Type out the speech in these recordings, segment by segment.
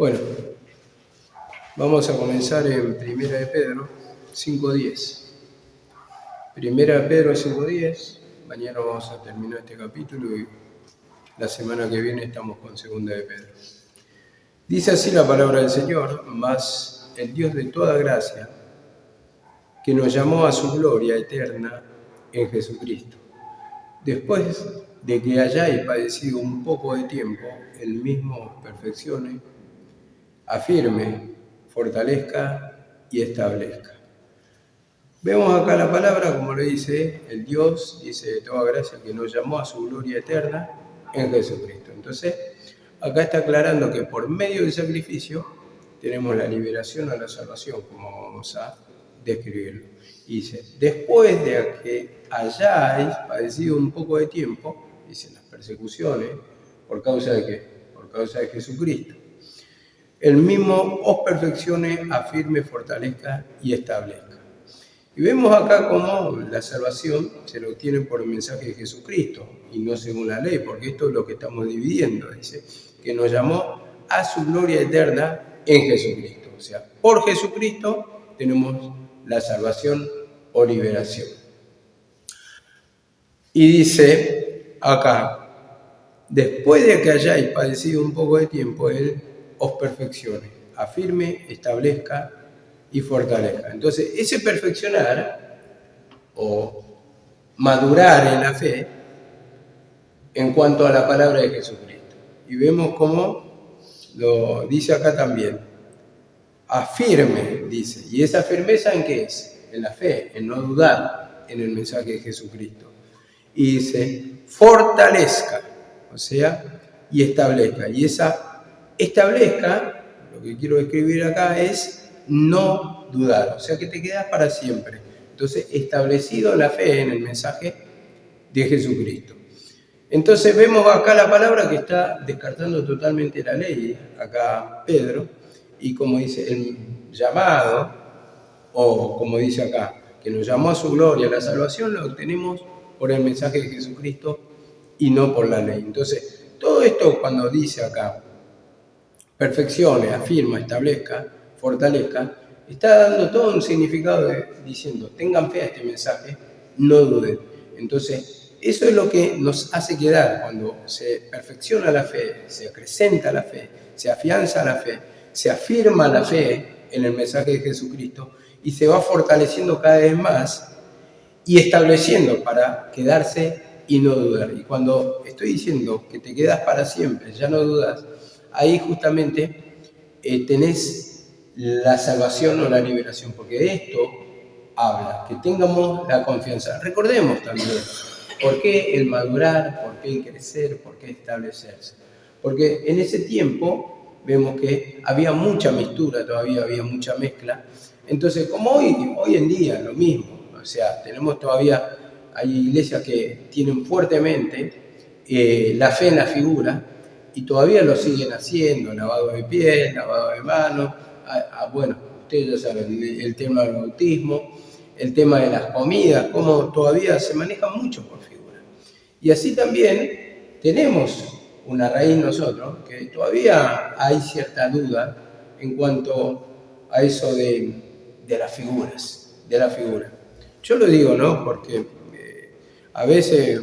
Bueno, vamos a comenzar en Primera de Pedro 5:10. Primera de Pedro 5:10. Mañana vamos a terminar este capítulo y la semana que viene estamos con Segunda de Pedro. Dice así la palabra del Señor: mas el Dios de toda gracia, que nos llamó a su gloria eterna en Jesucristo, después de que hayáis padecido un poco de tiempo, Él mismo os perfeccione, afirme, fortalezca y establezca. Vemos acá la palabra, como lo dice el Dios, dice de toda gracia, que nos llamó a su gloria eterna en Jesucristo. Entonces, acá está aclarando que por medio del sacrificio tenemos la liberación a la salvación, como vamos a describirlo. Y dice, después de que hayáis padecido un poco de tiempo, dicen las persecuciones, ¿por causa de qué? Por causa de Jesucristo. El mismo os perfeccione, afirme, fortalezca y establezca. Y vemos acá cómo la salvación se lo obtiene por el mensaje de Jesucristo y no según la ley, porque esto es lo que estamos dividiendo. Dice que nos llamó a su gloria eterna en Jesucristo. O sea, por Jesucristo tenemos la salvación o liberación. Y dice acá, después de que hayáis padecido un poco de tiempo, Él os perfeccione, afirme, establezca y fortalezca. Entonces, ese perfeccionar o madurar en la fe en cuanto a la palabra de Jesucristo. Y vemos cómo lo dice acá también. Afirme, dice. ¿Y esa firmeza en qué es? En la fe, en no dudar en el mensaje de Jesucristo. Y dice, fortalezca, o sea, y establezca. Y esa establezca, lo que quiero escribir acá es no dudar, o sea que te quedas para siempre. Entonces, establecido la fe en el mensaje de Jesucristo. Entonces vemos acá la palabra que está descartando totalmente la ley, acá Pedro, y como dice, el llamado, o como dice acá, que nos llamó a su gloria, la salvación la obtenemos por el mensaje de Jesucristo y no por la ley. Entonces, todo esto cuando dice acá, perfeccione, afirma, establezca, fortalezca, está dando todo un significado diciendo, tengan fe a este mensaje, no duden. Entonces, eso es lo que nos hace quedar cuando se perfecciona la fe, se acrecenta la fe, se afianza la fe, se afirma la fe en el mensaje de Jesucristo y se va fortaleciendo cada vez más y estableciendo para quedarse y no dudar. Y cuando estoy diciendo que te quedas para siempre, ya no dudas, ahí justamente tenés la salvación o la liberación, porque de esto habla, que tengamos la confianza. Recordemos también, ¿por qué el madurar? ¿Por qué el crecer? ¿Por qué establecerse? Porque en ese tiempo vemos que había mucha mixtura, todavía había mucha mezcla. Entonces, como hoy en día, lo mismo. O sea, tenemos todavía, hay iglesias que tienen fuertemente la fe en la figura y todavía lo siguen haciendo, lavado de pies, lavado de manos, bueno, ustedes ya saben, el tema del bautismo, el tema de las comidas, cómo todavía se maneja mucho por figura. Y así también tenemos una raíz nosotros, que todavía hay cierta duda en cuanto a eso de las figuras, de la figura. Yo lo digo, ¿no? Porque a veces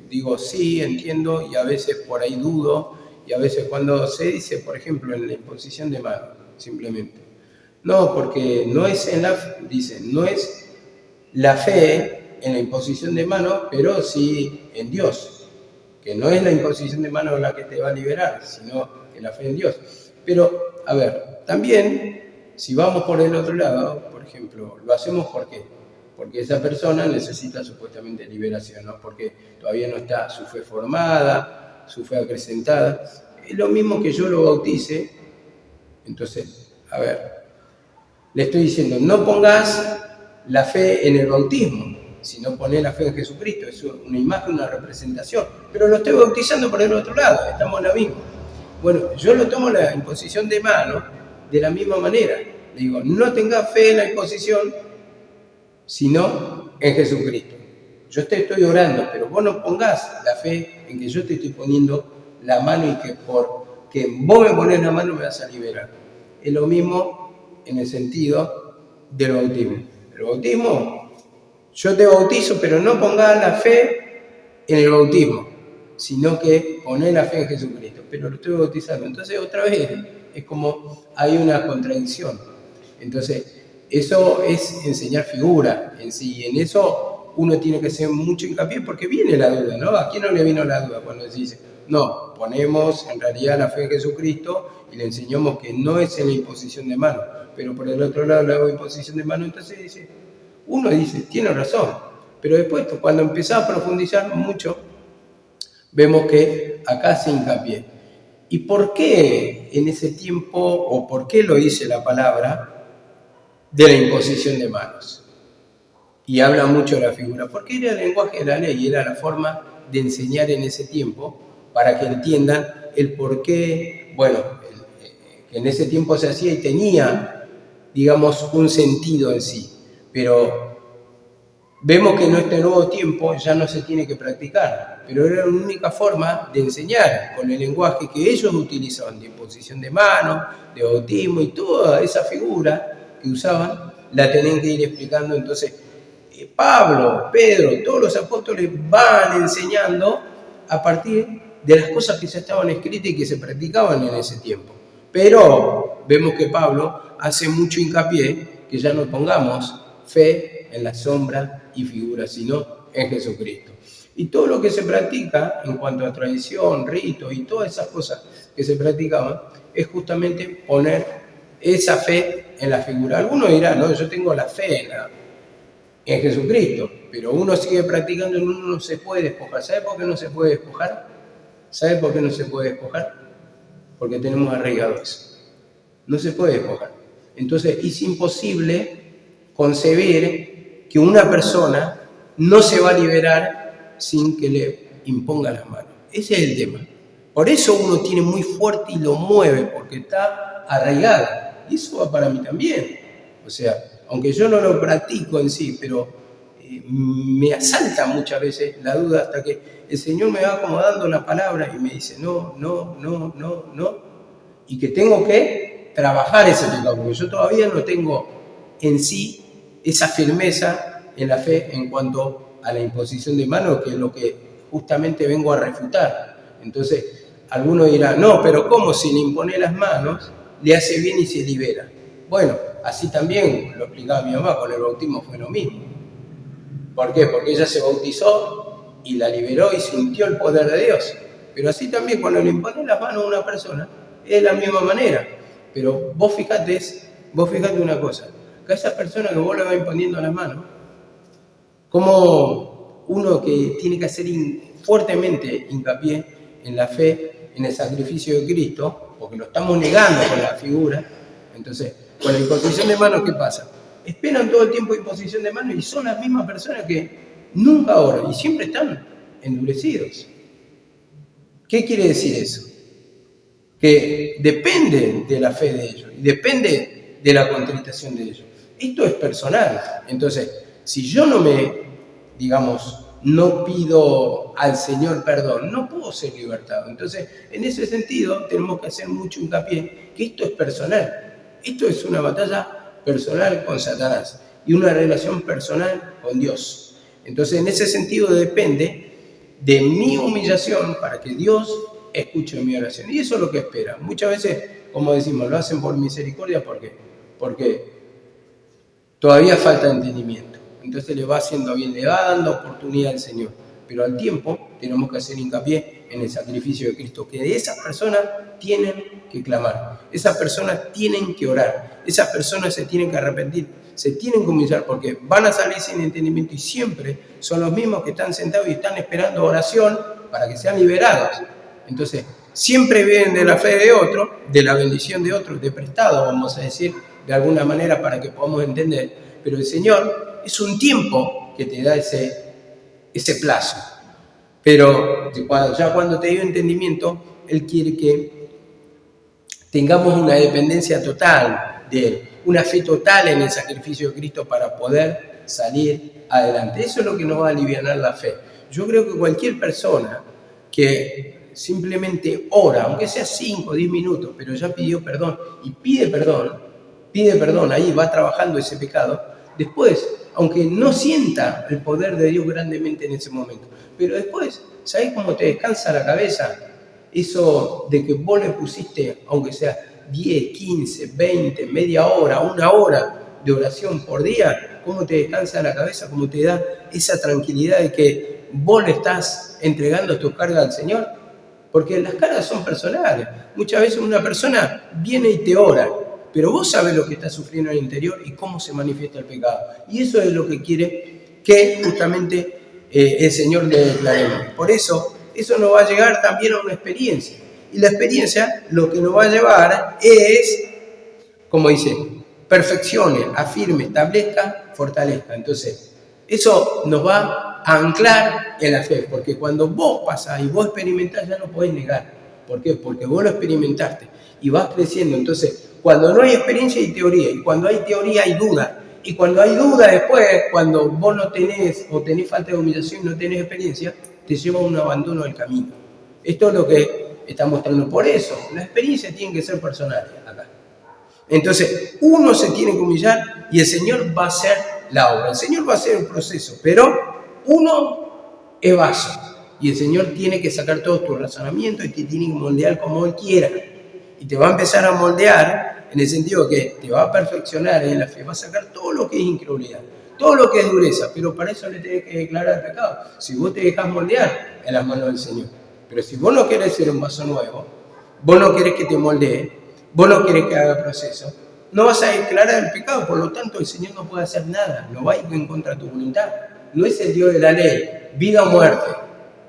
digo sí, entiendo, y a veces por ahí dudo, y a veces cuando se dice, por ejemplo, en la imposición de mano, simplemente. No, porque no es no es la fe en la imposición de mano, pero sí en Dios, que no es la imposición de mano la que te va a liberar, sino que la fe en Dios. Pero, a ver, también, si vamos por el otro lado, por ejemplo, lo hacemos ¿por qué? Porque esa persona necesita supuestamente liberación, ¿no? Porque todavía no está su fe formada, su fe acrecentada. Es lo mismo que yo lo bautice. Entonces, a ver, le estoy diciendo, no pongas la fe en el bautismo, sino ponés la fe en Jesucristo. Es una imagen, una representación. Pero lo estoy bautizando por el otro lado, estamos en la misma. Bueno, yo lo tomo la imposición de mano de la misma manera. Le digo, no tengas fe en la imposición, sino en Jesucristo. Yo te estoy orando, pero vos no pongas la fe en que yo te estoy poniendo la mano y que por que vos me ponés la mano me vas a liberar. Es lo mismo en el sentido del bautismo. El bautismo, yo te bautizo, pero no pongas la fe en el bautismo, sino que ponés la fe en Jesucristo, pero lo estoy bautizando. Entonces otra vez es como hay una contradicción. Entonces eso es enseñar figura en sí, y en eso uno tiene que hacer mucho hincapié porque viene la duda, ¿no? ¿A quién no le vino la duda cuando se dice, no, ponemos en realidad la fe en Jesucristo y le enseñamos que no es en la imposición de mano, pero por el otro lado la imposición de mano? Entonces uno dice, tiene razón, pero después cuando empezás a profundizar mucho, vemos que acá se hincapié. ¿Y por qué en ese tiempo, o por qué lo dice la palabra de la imposición de manos? Y habla mucho de la figura, porque era el lenguaje de la ley, era la forma de enseñar en ese tiempo, para que entiendan el por qué, bueno, que en ese tiempo se hacía y tenía, digamos, un sentido en sí, pero vemos que en este nuevo tiempo ya no se tiene que practicar, pero era la única forma de enseñar con el lenguaje que ellos utilizaban, de imposición de manos, de bautismo y toda esa figura que usaban, la tenían que ir explicando. Entonces, Pablo, Pedro, todos los apóstoles van enseñando a partir de las cosas que ya estaban escritas y que se practicaban en ese tiempo. Pero vemos que Pablo hace mucho hincapié que ya no pongamos fe en la sombra y figura, sino en Jesucristo. Y todo lo que se practica en cuanto a tradición, rito y todas esas cosas que se practicaban, es justamente poner esa fe en la figura. Algunos dirán, no, yo tengo la fe en Jesucristo, pero uno sigue practicando y uno no se puede despojar. ¿Sabe por qué no se puede despojar? ¿Sabe por qué no se puede despojar? Porque tenemos arraigado eso. No se puede despojar. Entonces es imposible concebir que una persona no se va a liberar sin que le imponga las manos. Ese es el tema. Por eso uno tiene muy fuerte y lo mueve, porque está arraigado. Y eso va para mí también. O sea, aunque yo no lo practico en sí, pero me asalta muchas veces la duda hasta que el Señor me va acomodando la palabra y me dice no, no, no, no, no, y que tengo que trabajar ese pecado, porque yo todavía no tengo en sí esa firmeza en la fe en cuanto a la imposición de manos, que es lo que justamente vengo a refutar. Entonces, algunos dirán, no, pero ¿cómo si le impone las manos, le hace bien y se libera? Bueno, así también lo explicaba mi mamá, con el bautismo fue lo mismo. ¿Por qué? Porque ella se bautizó y la liberó y sintió el poder de Dios. Pero así también cuando le impone las manos a una persona, es de la misma manera. Pero vos fijate una cosa, que a esa persona que vos le vas imponiendo las manos, como uno que tiene que hacer fuertemente hincapié en la fe, en el sacrificio de Cristo, porque lo estamos negando con la figura. Entonces, con la imposición de manos, ¿qué pasa? Esperan todo el tiempo imposición de manos y son las mismas personas que nunca oran y siempre están endurecidos. ¿Qué quiere decir eso? Que depende de la fe de ellos y depende de la contritación de ellos. Esto es personal. Entonces, si yo no pido al Señor perdón, no puedo ser libertado. Entonces, en ese sentido, tenemos que hacer mucho hincapié que esto es personal. Esto es una batalla personal con Satanás y una relación personal con Dios. Entonces, en ese sentido depende de mi humillación para que Dios escuche mi oración. Y eso es lo que espera. Muchas veces, como decimos, lo hacen por misericordia porque todavía falta entendimiento. Entonces le va haciendo bien, le va dando oportunidad al Señor. Pero al tiempo tenemos que hacer hincapié en el sacrificio de Cristo, que de esas personas tienen que clamar, esas personas tienen que orar, esas personas se tienen que arrepentir, se tienen que humillar, porque van a salir sin entendimiento y siempre son los mismos que están sentados y están esperando oración para que sean liberados. Entonces, siempre vienen de la fe de otro, de la bendición de otro, de prestado, vamos a decir, de alguna manera para que podamos entender. Pero el Señor es un tiempo que te da ese plazo. Pero cuando te dio entendimiento, Él quiere que tengamos una dependencia total de Él, una fe total en el sacrificio de Cristo para poder salir adelante. Eso es lo que nos va a aliviar la fe. Yo creo que cualquier persona que simplemente ora, aunque sea 5 o 10 minutos, pero ya pidió perdón y pide perdón, ahí va trabajando ese pecado, después, aunque no sienta el poder de Dios grandemente en ese momento, pero después, ¿sabés cómo te descansa la cabeza? Eso de que vos le pusiste, aunque sea 10, 15, 20, media hora, 1 hora de oración por día, cómo te descansa la cabeza, cómo te da esa tranquilidad de que vos le estás entregando tus cargas al Señor. Porque las cargas son personales. Muchas veces una persona viene y te ora, pero vos sabés lo que está sufriendo en el interior y cómo se manifiesta el pecado. Y eso es lo que quiere que justamente el Señor le declaremos. Por eso nos va a llegar también a una experiencia. Y la experiencia lo que nos va a llevar es, como dice, perfeccione, afirme, establezca, fortalezca. Entonces, eso nos va a anclar en la fe, porque cuando vos pasás y vos experimentás ya no podés negar. ¿Por qué? Porque vos lo experimentaste y vas creciendo. Entonces, cuando no hay experiencia hay teoría, y cuando hay teoría hay duda. Y cuando hay duda después, cuando vos no tenés o tenés falta de humillación y no tenés experiencia, te lleva a un abandono del camino. Esto es lo que está mostrando. Por eso, la experiencia tiene que ser personal acá. Entonces, uno se tiene que humillar y el Señor va a hacer la obra. El Señor va a hacer el proceso, pero uno es vaso. Y el Señor tiene que sacar todos tus razonamientos y te tiene que moldear como Él quiera. Y te va a empezar a moldear en el sentido que te va a perfeccionar en la fe, va a sacar todo lo que es incredulidad, todo lo que es dureza, pero para eso le tenés que declarar el pecado. Si vos te dejás moldear en las manos del Señor. Pero si vos no querés ser un vaso nuevo, vos no querés que te moldee, vos no querés que haga proceso, no vas a declarar el pecado, por lo tanto el Señor no puede hacer nada, no va a ir en contra de tu voluntad. No es el Dios de la ley, vida o muerte.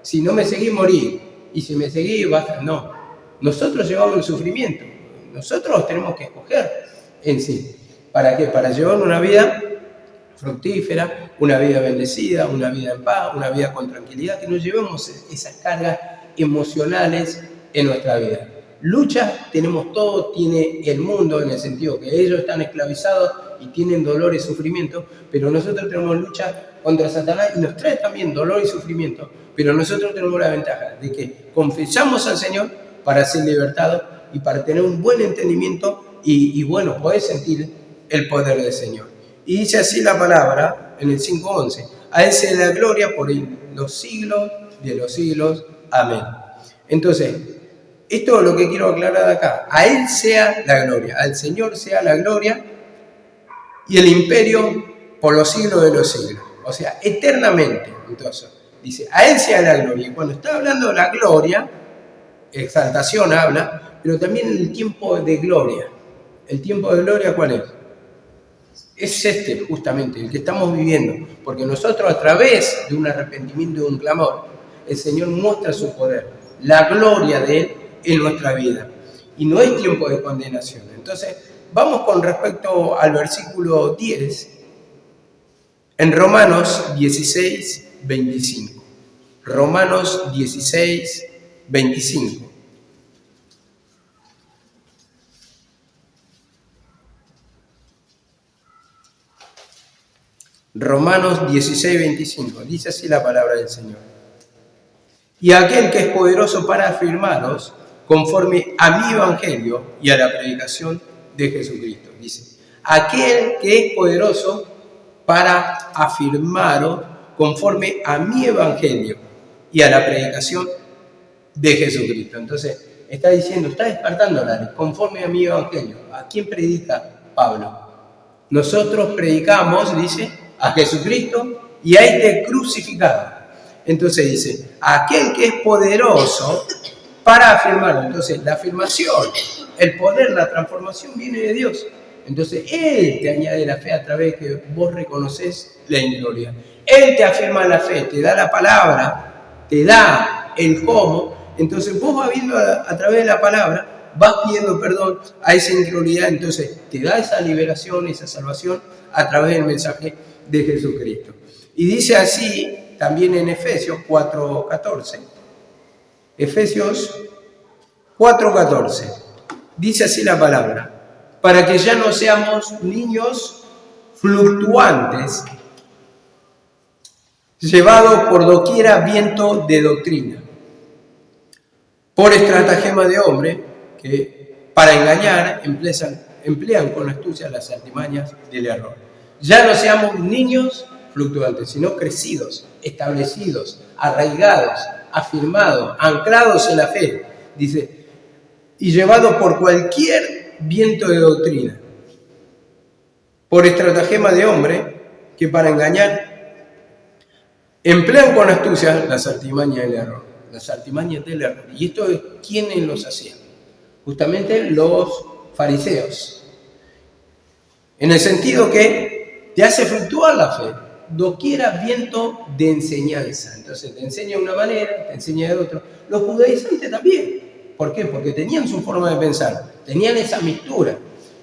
Si no me seguís, morí. Y si me seguís, basta. No. Nosotros llevamos el sufrimiento. Nosotros tenemos que escoger en sí. ¿Para qué? Para llevar una vida fructífera, una vida bendecida, una vida en paz, una vida con tranquilidad, que no llevemos esas cargas emocionales en nuestra vida. Lucha tenemos todo, tiene el mundo, en el sentido que ellos están esclavizados y tienen dolor y sufrimiento, pero nosotros tenemos lucha contra Satanás y nos trae también dolor y sufrimiento, pero nosotros tenemos la ventaja de que confesamos al Señor para ser libertados y para tener un buen entendimiento y bueno, poder sentir el poder del Señor. Y dice así la palabra en el 5:11, a Él sea la gloria por los siglos de los siglos. Amén. Entonces, esto es lo que quiero aclarar acá. A Él sea la gloria, al Señor sea la gloria y el imperio por los siglos de los siglos. O sea, eternamente. Entonces, dice, a Él sea la gloria. Y cuando está hablando de la gloria, exaltación habla, pero también el tiempo de gloria. ¿El tiempo de gloria cuál es? Es este, justamente, el que estamos viviendo. Porque nosotros, a través de un arrepentimiento y de un clamor, el Señor muestra su poder, la gloria de Él en nuestra vida. Y no es tiempo de condenación. Entonces, vamos con respecto al versículo 10, en Romanos 16, 25. Romanos 16, 25. Romanos 16, 25. Dice así la palabra del Señor. Y aquel que es poderoso para afirmaros conforme a mi evangelio y a la predicación de Jesucristo. Dice, aquel que es poderoso para afirmaros conforme a mi evangelio y a la predicación de Jesucristo. Entonces, está diciendo, está despertando la ley, conforme a mi evangelio. ¿A quién predica Pablo? Nosotros predicamos, dice, a Jesucristo y a este crucificado. Entonces dice, aquel que es poderoso para afirmarlo. Entonces, la afirmación, el poder, la transformación viene de Dios. Entonces, Él te añade la fe a través de que vos reconoces la ingloria. Él te afirma la fe, te da la palabra, te da el cómo. Entonces, vos vas viendo a través de la palabra, vas pidiendo perdón a esa incredulidad. Entonces, te da esa liberación, esa salvación a través del mensaje de Jesucristo. Y dice así también en Efesios 4:14. Efesios 4:14. Dice así la palabra, para que ya no seamos niños fluctuantes, llevados por doquiera viento de doctrina, por estratagema de hombre, que para engañar emplean con astucia las artimañas del error. Ya no seamos niños fluctuantes, sino crecidos, establecidos, arraigados, afirmados, anclados en la fe, dice, y llevados por cualquier viento de doctrina, por estratagema de hombre, que para engañar emplean con astucia las artimañas del error. Las artimañas del error. ¿Y esto es quiénes los hacían? Justamente los fariseos. En el sentido que te hace fluctuar la fe. Doquiera viento de enseñanza. Entonces te enseña de una manera, te enseña de otra. Los judaizantes también. ¿Por qué? Porque tenían su forma de pensar. Tenían esa mixtura.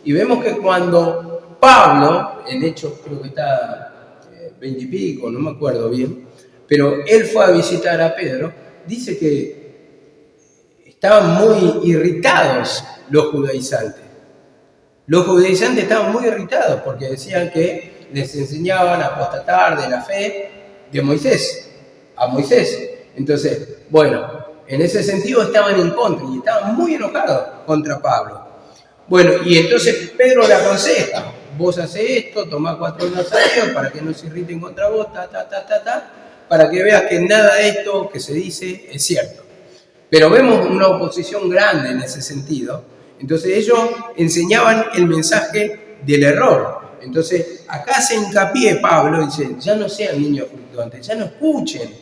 Y vemos que cuando Pablo, en Hechos creo que está 20 y pico, no me acuerdo bien, pero él fue a visitar a Pedro, dice que estaban muy irritados los judaizantes. Los judaizantes estaban muy irritados porque decían que les enseñaban a apostatar de la fe de Moisés, a Moisés. Entonces, bueno, en ese sentido estaban en contra y estaban muy enojados contra Pablo. Bueno, y entonces Pedro le aconseja, vos haces esto, tomá 4 nazareos para que no se irriten contra vos, para que veas que nada de esto que se dice es cierto. Pero vemos una oposición grande en ese sentido. Entonces ellos enseñaban el mensaje del error. Entonces acá hace hincapié Pablo, dice, ya no sean niños fluctuantes, ya no escuchen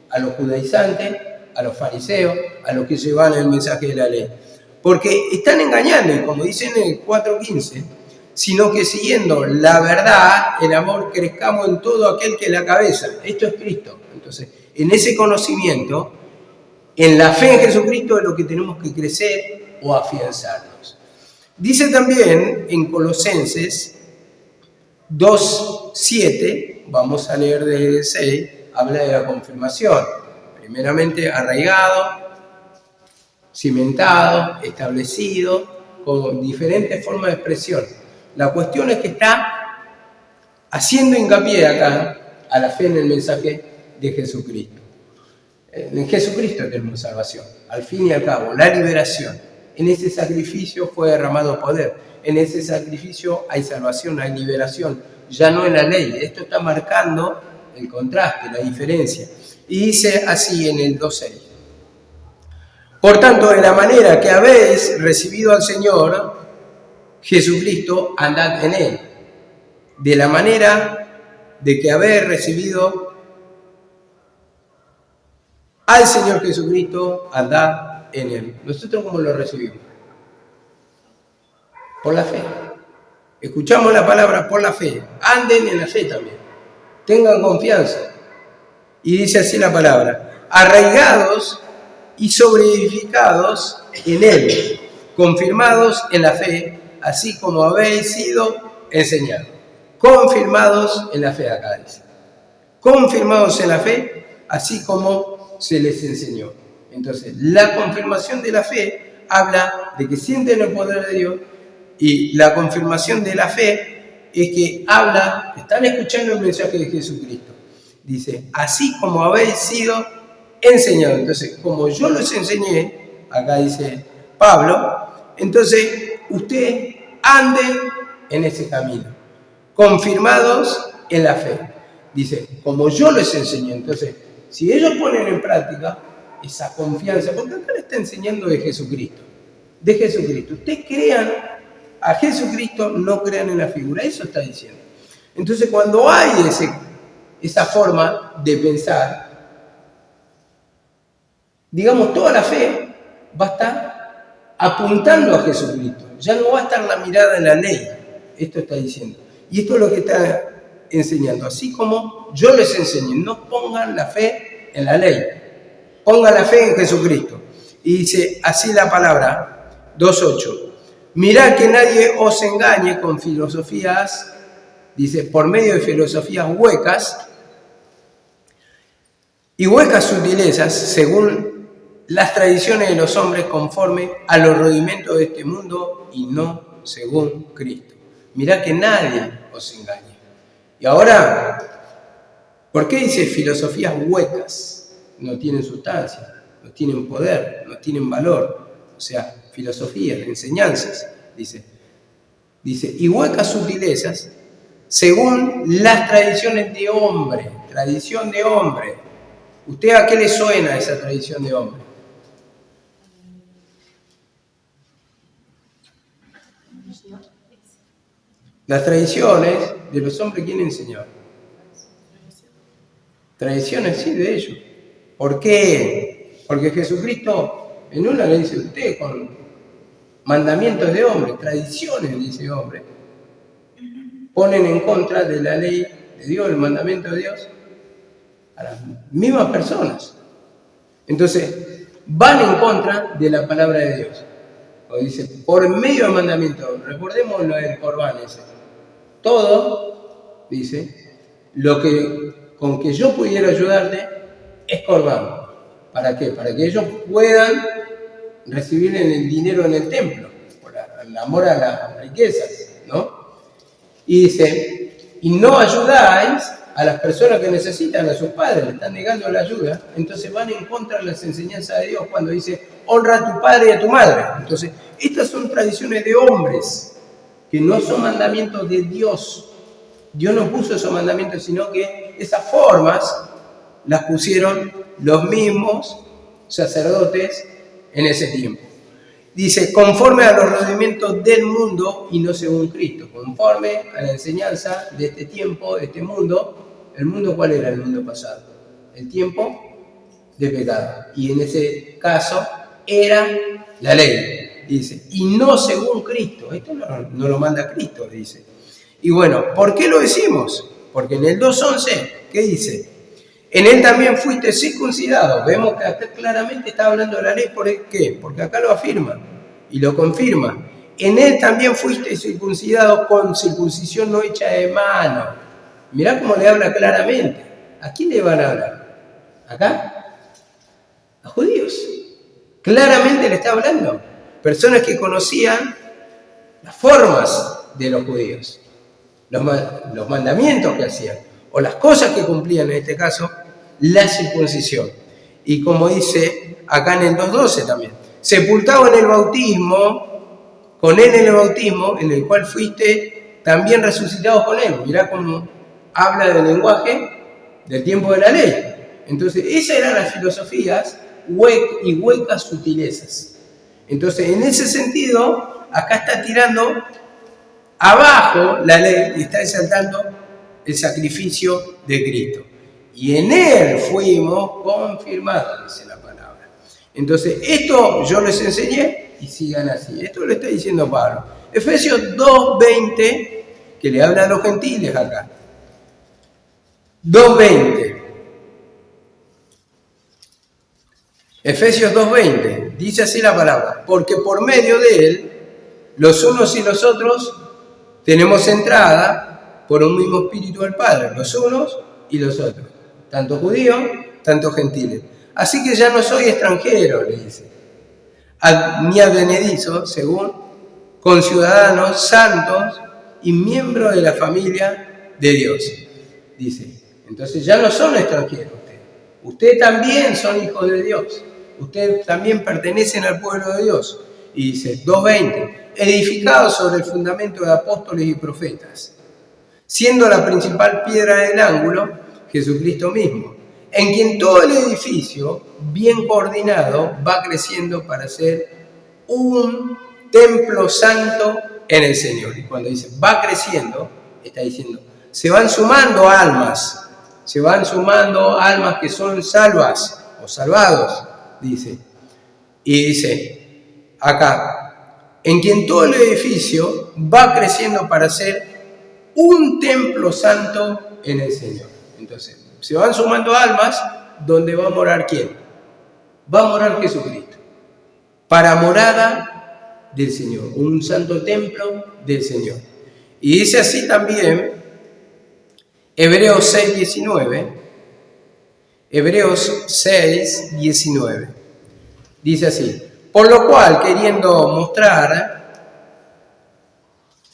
a los judaizantes, a los fariseos, a los que llevan el mensaje de la ley. Porque están engañando, y como dice en el 4:15, sino que siguiendo la verdad, el amor, crezcamos en todo aquel que es la cabeza. Esto es Cristo. Entonces, en ese conocimiento, en la fe en Jesucristo es lo que tenemos que crecer o afianzarnos. Dice también en Colosenses 2:7, vamos a leer desde 6, habla de la confirmación. Primeramente, arraigado, cimentado, establecido, con diferentes formas de expresión. La cuestión es que está haciendo hincapié acá a la fe en el mensaje de Jesucristo. En Jesucristo tenemos salvación, al fin y al cabo, la liberación. En ese sacrificio fue derramado poder, en ese sacrificio hay salvación, hay liberación, ya no en la ley. Esto está marcando el contraste, la diferencia. Y dice así en el 2:6. Por tanto, de la manera que habéis recibido al Señor Jesucristo, andad en Él. De la manera de que habéis recibido al Señor Jesucristo, andad en Él. ¿Nosotros cómo lo recibimos? Por la fe. Escuchamos la palabra por la fe. Anden en la fe también. Tengan confianza. Y dice así la palabra. Arraigados y sobreedificados en Él, confirmados en la fe, así como habéis sido enseñados. Confirmados en la fe, acá dice. Confirmados en la fe, así como se les enseñó. Entonces, la confirmación de la fe habla de que sienten el poder de Dios, y la confirmación de la fe es que habla, están escuchando el mensaje de Jesucristo. Dice, así como habéis sido enseñados. Entonces, como yo los enseñé, acá dice Pablo, entonces ustedes anden en ese camino, confirmados en la fe. Dice, como yo les enseñé. Entonces, si ellos ponen en práctica esa confianza, porque acá le está enseñando de Jesucristo. De Jesucristo. Ustedes crean a Jesucristo, no crean en la figura. Eso está diciendo. Entonces, cuando hay esa forma de pensar, digamos, toda la fe va a estar apuntando a Jesucristo. Ya no va a estar la mirada en la ley. Esto está diciendo. Y esto es lo que está enseñando. Así como yo les enseñé, no pongan la fe en la ley. Pongan la fe en Jesucristo. Y dice así la palabra, 2:8. Mirad que nadie os engañe con filosofías, dice, por medio de filosofías huecas y huecas sutilezas, según las tradiciones de los hombres, conforme a los rudimentos de este mundo y no según Cristo. Mirad que nadie os engañe. Y ahora, ¿por qué dice filosofías huecas? No tienen sustancia, no tienen poder, no tienen valor. O sea, filosofías, enseñanzas, dice, y huecas sutilezas según las tradiciones de hombre, tradición de hombre. ¿Usted a qué le suena esa tradición de hombre? Las tradiciones de los hombres, ¿quién enseñó? Tradiciones, sí, de ellos. ¿Por qué? Porque Jesucristo en una le dice usted con mandamientos de hombre, tradiciones, dice hombre, ponen en contra de la ley de Dios, el mandamiento de Dios, a las mismas personas. Entonces, van en contra de la palabra de Dios. O dice, por medio del mandamiento, recordemos lo del Corbán ese. Todo, dice, lo que con que yo pudiera ayudarte es Corbán. ¿Para qué? Para que ellos puedan recibir el dinero en el templo, por el amor a las riquezas, ¿no? Y dice, y no ayudáis a las personas que necesitan, a sus padres, le están negando la ayuda, entonces van en contra de las enseñanzas de Dios cuando dice, honra a tu padre y a tu madre. Entonces, estas son tradiciones de hombres, que no son mandamientos de Dios. Dios no puso esos mandamientos, sino que esas formas las pusieron los mismos sacerdotes en ese tiempo. Dice, conforme a los rudimentos del mundo y no según Cristo, conforme a la enseñanza de este tiempo, de este mundo. ¿El mundo cuál era el mundo pasado? El tiempo de pecado. Y en ese caso era la ley, dice, y no según Cristo. Esto no lo manda Cristo, dice. Y bueno, ¿por qué lo decimos? Porque en el 2.11, ¿qué dice? En él también fuiste circuncidado. Vemos que acá claramente está hablando de la ley. ¿Por qué? Porque acá lo afirma y lo confirma. En él también fuiste circuncidado con circuncisión no hecha de mano. Mirá cómo le habla claramente. ¿A quién le van a hablar? ¿Acá? A judíos. Claramente le está hablando. Personas que conocían las formas de los judíos, los mandamientos que hacían, o las cosas que cumplían, en este caso, la circuncisión. Y como dice acá en el 2.12 también, sepultado en el bautismo, con él en el bautismo, en el cual fuiste también resucitado con él. Mirá cómo habla del lenguaje del tiempo de la ley. Entonces, esas eran las filosofías y huecas sutilezas. Entonces, en ese sentido, acá está tirando abajo la ley y está exaltando el sacrificio de Cristo. Y en él fuimos confirmados, dice la palabra. Entonces, esto yo les enseñé y sigan así. Esto lo está diciendo Pablo. Efesios 2.20, que le habla a los gentiles acá. 2.20. Efesios 2.20. Dice así la palabra. Porque por medio de él, los unos y los otros tenemos entrada por un mismo espíritu al Padre. Los unos y los otros. Tanto judíos, tanto gentiles. Así que ya no soy extranjero, le dice, ni advenedizo, según conciudadanos santos y miembros de la familia de Dios. Dice, entonces ya no son extranjeros ustedes. Ustedes también son hijos de Dios. Ustedes también pertenecen al pueblo de Dios. Y dice, 2.20, edificados sobre el fundamento de apóstoles y profetas, siendo la principal piedra del ángulo Jesucristo mismo, en quien todo el edificio, bien coordinado, va creciendo para ser un templo santo en el Señor. Y cuando dice va creciendo, está diciendo, se van sumando almas que son salvas o salvados, dice. Y dice acá, en quien todo el edificio va creciendo para ser un templo santo en el Señor. Entonces, se van sumando almas, ¿donde va a morar quién? Va a morar Jesucristo, para morada del Señor, un santo templo del Señor. Y dice así también Hebreos 6.19, Hebreos 6.19, dice así, por lo cual, queriendo mostrar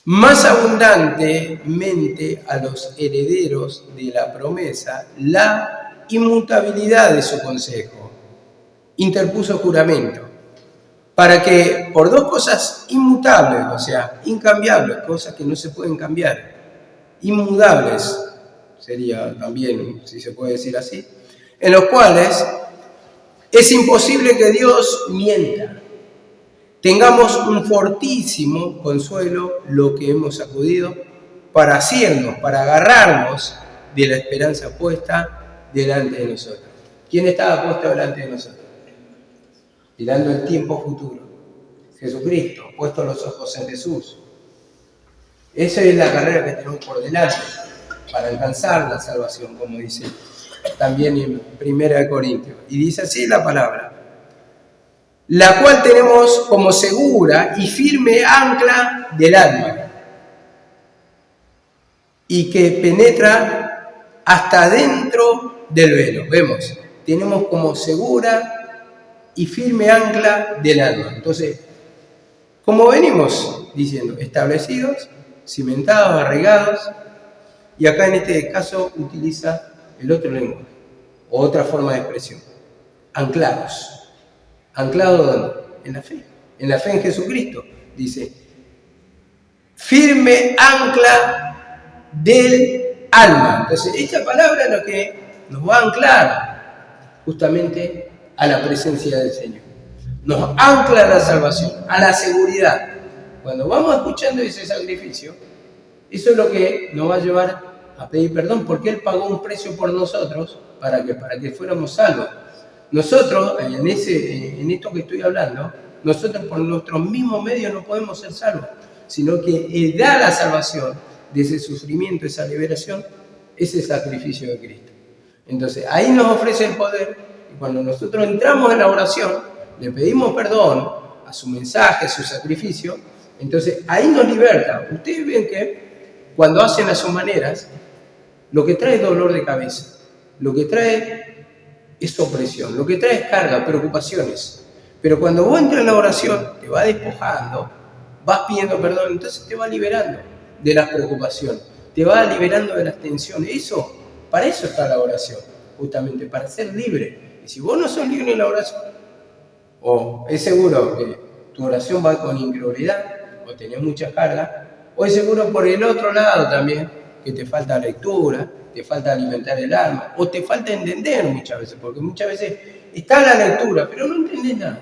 más abundantemente a los herederos de la promesa la inmutabilidad de su consejo, interpuso juramento, para que por dos cosas inmutables, o sea, incambiables, cosas que no se pueden cambiar, inmudables, sería también, si se puede decir así, en los cuales es imposible que Dios mienta, tengamos un fortísimo consuelo lo que hemos acudido para asirnos, para agarrarnos de la esperanza puesta delante de nosotros. ¿Quién estaba puesto delante de nosotros? Mirando el tiempo futuro. Jesucristo, puesto los ojos en Jesús. Esa es la carrera que tenemos por delante para alcanzar la salvación, como dice también en 1 Corintios. Y dice así la palabra: la cual tenemos como segura y firme ancla del alma, y que penetra hasta dentro del velo. Vemos, tenemos como segura y firme ancla del alma. Entonces, como venimos diciendo, establecidos, cimentados, arraigados, y acá en este caso utiliza el otro lenguaje, o otra forma de expresión, anclados. ¿Anclados dónde? En la fe en Jesucristo. Dice, firme ancla del alma. Entonces, esta palabra es lo que nos va a anclar justamente a la presencia del Señor. Nos ancla a la salvación, a la seguridad. Cuando vamos escuchando ese sacrificio, eso es lo que nos va a llevar a pedir perdón, porque Él pagó un precio por nosotros para que fuéramos salvos. Nosotros, en esto que estoy hablando, nosotros por nuestros mismos medios no podemos ser salvos, sino que Él da la salvación de ese sufrimiento, esa liberación, ese sacrificio de Cristo. Entonces, ahí nos ofrece el poder, y cuando nosotros entramos en la oración, le pedimos perdón a su mensaje, a su sacrificio, entonces ahí nos liberta. Ustedes ven que cuando hacen a sus maneras, lo que trae es dolor de cabeza, lo que trae es opresión, lo que trae es carga, preocupaciones. Pero cuando vos entras en la oración, te va despojando, vas pidiendo perdón, entonces te va liberando de las preocupaciones, te va liberando de las tensiones. Para eso está la oración, justamente, para ser libre. Y si vos no sos libre en la oración, o es seguro que tu oración va con incredulidad, o tenés mucha carga, o es seguro por el otro lado también, que te falta lectura, te falta alimentar el alma, o te falta entender muchas veces, porque muchas veces está la lectura, pero no entendés nada,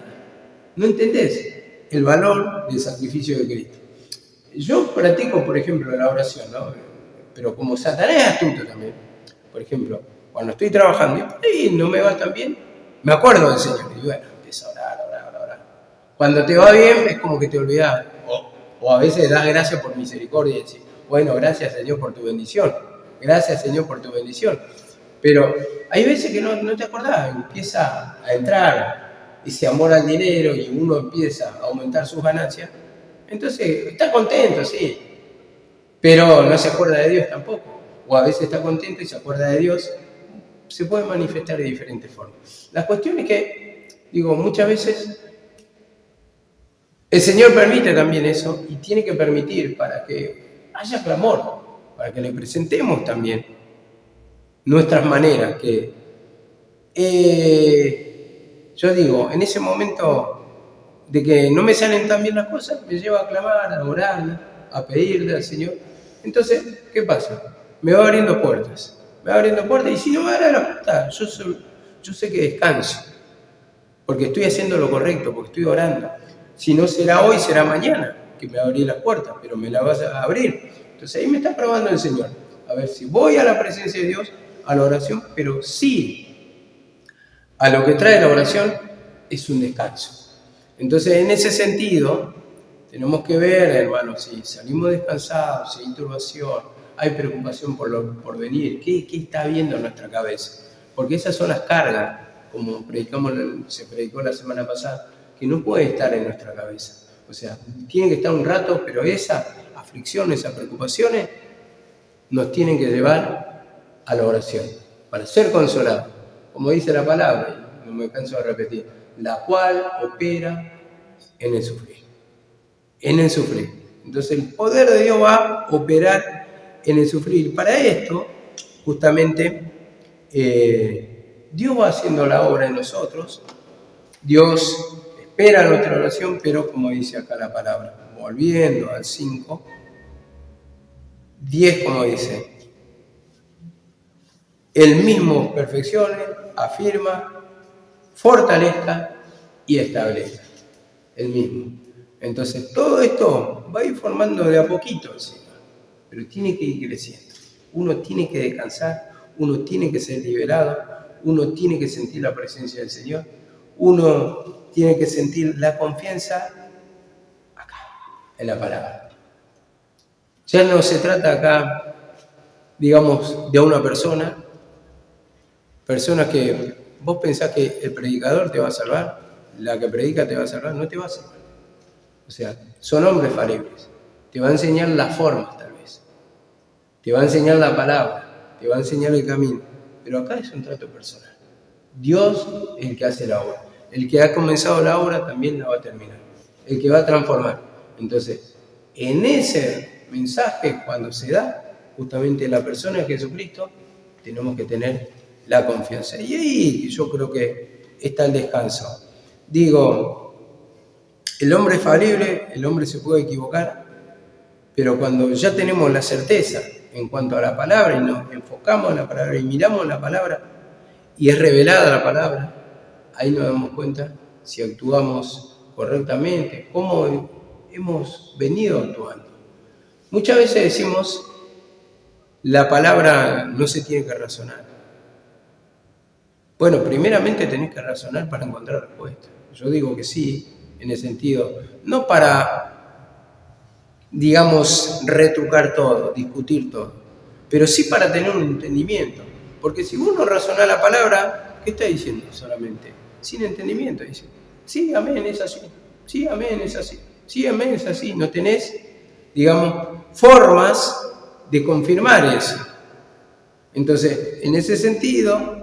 no entendés el valor del sacrificio de Cristo. Yo practico, por ejemplo, la oración, ¿no? Pero como Satanás es astuto también, por ejemplo, cuando estoy trabajando y por ahí no me va tan bien, me acuerdo del Señor, y bueno, empiezo a orar. Cuando te va bien es como que te olvidás, o a veces das gracias por misericordia y decís, bueno, gracias Señor por tu bendición, gracias Señor por tu bendición. Pero hay veces que no te acordás, empieza a entrar ese amor al dinero y uno empieza a aumentar sus ganancias. Entonces está contento, sí, pero no se acuerda de Dios tampoco. O a veces está contento y se acuerda de Dios. Se puede manifestar de diferentes formas. La cuestión es que, muchas veces el Señor permite también eso y tiene que permitir para que haya clamor, para que le presentemos también nuestras maneras. Que yo en ese momento de que no me salen tan bien las cosas, me lleva a clamar, a orar, a pedirle al Señor. Entonces, ¿qué pasa? Me va abriendo puertas, y si no me abre las puertas, yo sé que descanso, porque estoy haciendo lo correcto, porque estoy orando. Si no será hoy, será mañana que me abrí las puertas, pero me las vas a abrir. Entonces ahí me está probando el Señor. A ver si voy a la presencia de Dios, a la oración, pero sí, a lo que trae la oración es un descanso. Entonces en ese sentido, tenemos que ver, hermanos, si salimos descansados, si hay turbación, hay preocupación por venir, ¿qué está habiendo en nuestra cabeza? Porque esas son las cargas, como se predicó la semana pasada, que no puede estar en nuestra cabeza. O sea, tiene que estar un rato, pero esa aflicción, esas preocupaciones, nos tienen que llevar a la oración, para ser consolados. Como dice la palabra, no me canso de repetir, la cual opera en el sufrir. En el sufrir. Entonces el poder de Dios va a operar en el sufrir. Para esto, justamente, Dios va haciendo la obra en nosotros, Dios espera nuestra oración, pero como dice acá la palabra, volviendo al 5, 10 como dice, Él mismo perfeccione, afirma, fortalezca y establezca. Él mismo. Entonces todo esto va a ir formando de a poquito el Señor, pero tiene que ir creciendo. Uno tiene que descansar, uno tiene que ser liberado, uno tiene que sentir la presencia del Señor, uno tiene que sentir la confianza acá, en la palabra. Ya no se trata acá, digamos, de una persona que vos pensás que el predicador te va a salvar, la que predica te va a salvar, no te va a salvar. O sea, son hombres falibles. Te va a enseñar las formas, tal vez. Te va a enseñar la palabra, te va a enseñar el camino. Pero acá es un trato personal. Dios es el que hace la obra. El que ha comenzado la obra también la va a terminar. El que va a transformar. Entonces, en ese mensaje, cuando se da, justamente la persona de Jesucristo, tenemos que tener la confianza. Y ahí yo creo que está el descanso. Digo, el hombre es falible, el hombre se puede equivocar, pero cuando ya tenemos la certeza en cuanto a la palabra y nos enfocamos en la palabra y miramos la palabra y es revelada la palabra, ahí nos damos cuenta si actuamos correctamente, cómo hemos venido actuando. Muchas veces decimos, la palabra no se tiene que razonar. Bueno, primeramente tenés que razonar para encontrar respuesta. Yo digo que sí, en el sentido, no para, digamos, retrucar todo, discutir todo, pero sí para tener un entendimiento. Porque si uno razona la palabra, ¿qué está diciendo solamente? Sin entendimiento, dice, sí, amén, es así, sí, amén, es así, sí, amén, es así. No tenés, digamos, formas de confirmar eso. Entonces, en ese sentido,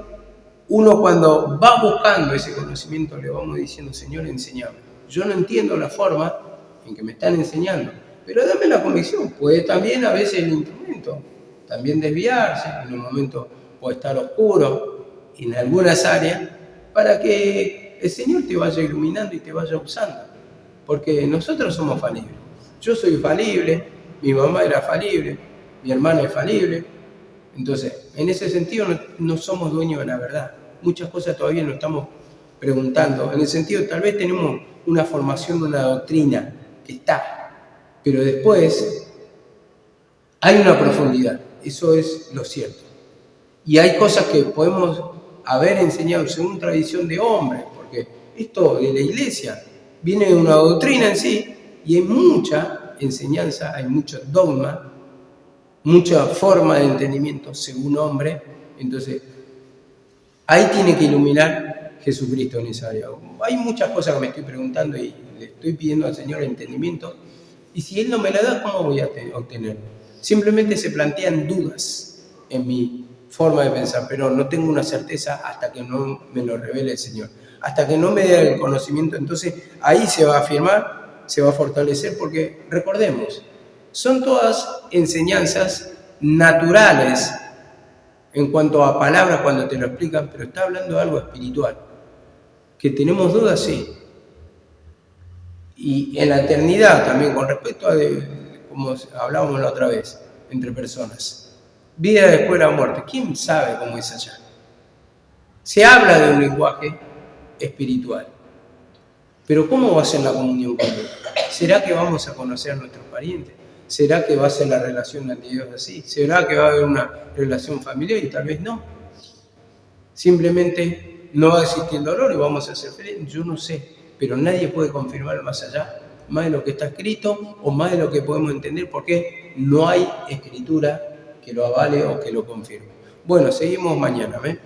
uno cuando va buscando ese conocimiento le vamos diciendo, Señor, enséñame. Yo no entiendo la forma en que me están enseñando, pero dame la convicción. Puede también a veces el instrumento también desviarse, en un momento puede estar oscuro en algunas áreas, para que el Señor te vaya iluminando y te vaya usando. Porque nosotros somos falibles. Yo soy falible, mi mamá era falible, mi hermana es falible. Entonces, en ese sentido no somos dueños de la verdad. Muchas cosas todavía nos estamos preguntando. En el sentido, tal vez tenemos una formación de una doctrina que está, pero después hay una profundidad. Eso es lo cierto. Y hay cosas que podemos haber enseñado según tradición de hombres, porque esto de la iglesia viene de una doctrina en sí, y hay mucha enseñanza, hay mucho dogma, mucha forma de entendimiento según hombre. Entonces, ahí tiene que iluminar Jesucristo en esa área. Hay muchas cosas que me estoy preguntando y le estoy pidiendo al Señor entendimiento, y si Él no me la da, ¿cómo voy a obtenerlo? Simplemente se plantean dudas en mi forma de pensar, pero no tengo una certeza hasta que no me lo revele el Señor. Hasta que no me dé el conocimiento, entonces ahí se va a afirmar, se va a fortalecer, porque recordemos, son todas enseñanzas naturales en cuanto a palabras cuando te lo explican, pero está hablando de algo espiritual. Que tenemos dudas, sí. Y en la eternidad también, con respecto a, como hablábamos la otra vez, entre personas. Vida después de la muerte. ¿Quién sabe cómo es allá? Se habla de un lenguaje espiritual. Pero ¿cómo va a ser la comunión con Dios? ¿Será que vamos a conocer a nuestros parientes? ¿Será que va a ser la relación ante Dios así? ¿Será que va a haber una relación familiar? Y tal vez no. Simplemente no va a existir dolor y vamos a ser felices. Yo no sé, pero nadie puede confirmar más allá, más de lo que está escrito o más de lo que podemos entender, porque no hay escritura que lo avale o que lo confirme. Bueno, seguimos mañana, ¿ves?